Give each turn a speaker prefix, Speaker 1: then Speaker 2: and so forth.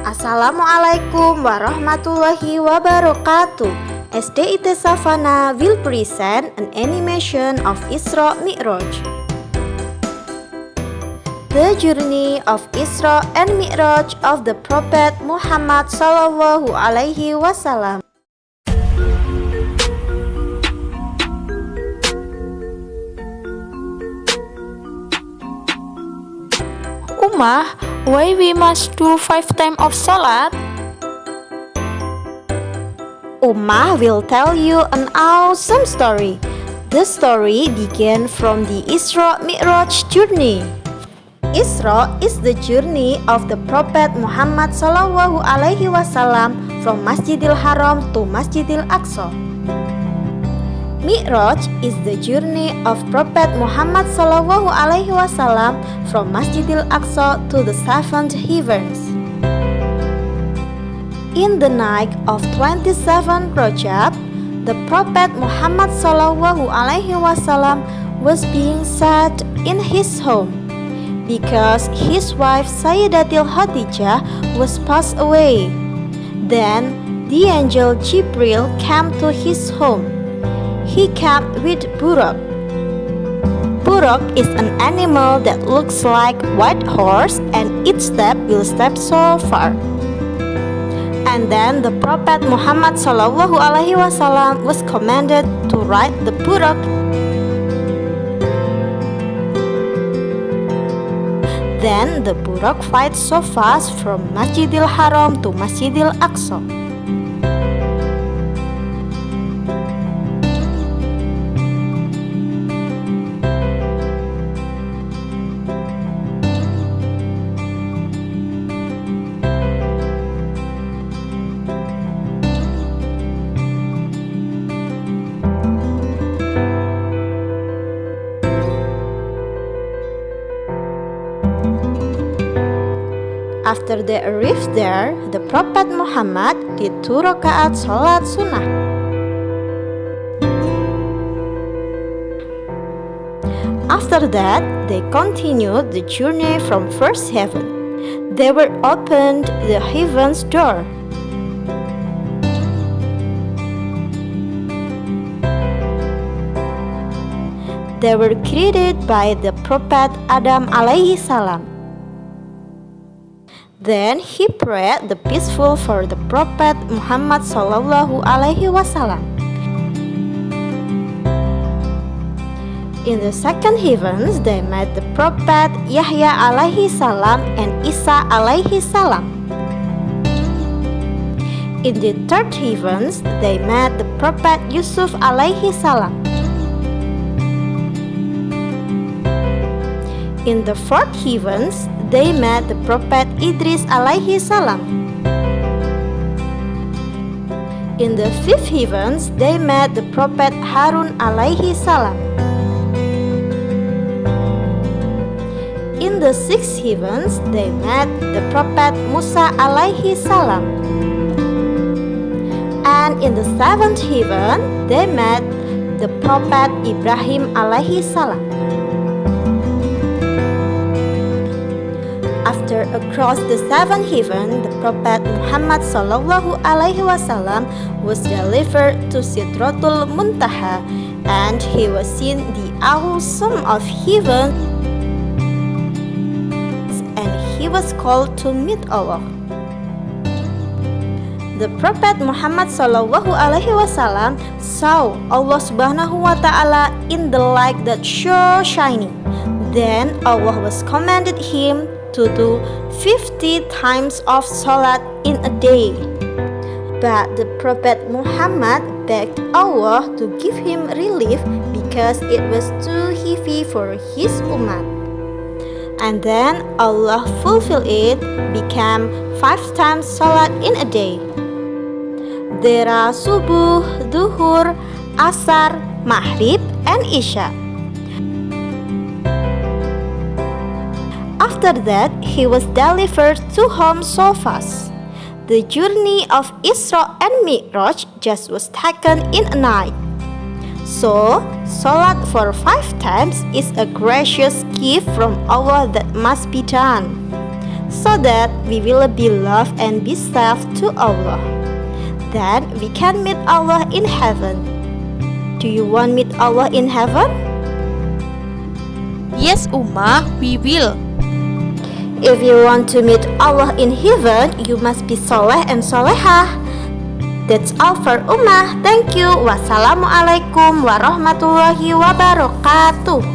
Speaker 1: Assalamualaikum warahmatullahi wabarakatuh. S.Pd Savana will present an animation of Isra Mi'raj. The journey of Isra and Mi'raj of the Prophet Muhammad sallallahu alaihi wasallam.
Speaker 2: Ummah, why we must do 5 times of salat?
Speaker 1: Ummah will tell you an awesome story. The story began from the Isra Mi'raj journey. Isra is the journey of the Prophet Muhammad sallallahu alaihi wasallam from Masjidil Haram to Masjidil Aqsa. Mi'raj is the journey of Prophet Muhammad sallallahu alaihi wasallam from Masjidil Aqsa to the seventh heavens. In the night of 27 Rajab, the Prophet Muhammad sallallahu alaihi wasallam was being sad in his home because his wife Sayyidatil Khadijah was passed away. Then the angel Jibril came to his home. He came with Buraq. Buraq is an animal that looks like white horse and each step will step so far. And then the Prophet Muhammad sallallahu alaihi wasallam was commanded to ride the Buraq. Then the Buraq flies so fast from Masjidil Haram to Masjidil Aqsa. After they arrived there, the Prophet Muhammad did 2 rakaat salat sunnah. After that, they continued the journey from first heaven. They were opened the heaven's door. They were created by the Prophet Adam alaihi salam. Then he prayed the peaceful for the Prophet Muhammad sallallahu alaihi wasallam. In the second heavens, they met the Prophet Yahya alaihi salam and Isa alaihi salam. In the third heavens, they met the Prophet Yusuf alaihi salam. In the fourth heavens, they met the Prophet Idris alaihi salam. In the fifth heavens, they met the Prophet Harun alaihi salam. In the sixth heavens, they met the Prophet Musa alaihi salam. And in the seventh heaven, they met the Prophet Ibrahim alaihi salam. After across the seventh heaven, the Prophet Muhammad sallallahu alaihi wasallam was delivered to Sidratul Muntaha, and he was seen the awesome of heaven, and he was called to meet Allah. The Prophet Muhammad sallallahu alaihi wasallam saw Allah subhanahu wa ta'ala in the light that so shining. Then Allah was commanded him to do 50 times of salat in a day. But the Prophet Muhammad begged Allah to give him relief because it was too heavy for his ummah. And then Allah fulfilled it, became 5 times salat in a day. There are subuh, duhur, asar, maghrib, and isya. After that, he was delivered to home so fast. The journey of Isra and Mi'raj just was taken in a night. So, salat for 5 times is a gracious gift from Allah that must be done. so that we will be loved and be saved to Allah. Then we can meet Allah in heaven. Do you want meet Allah in heaven?
Speaker 2: Yes, Ummah, we will.
Speaker 1: If you want to meet Allah in heaven, you must be soleh and solehah. That's all for Ummah. Thank you. Wassalamualaikum warahmatullahi wabarakatuh.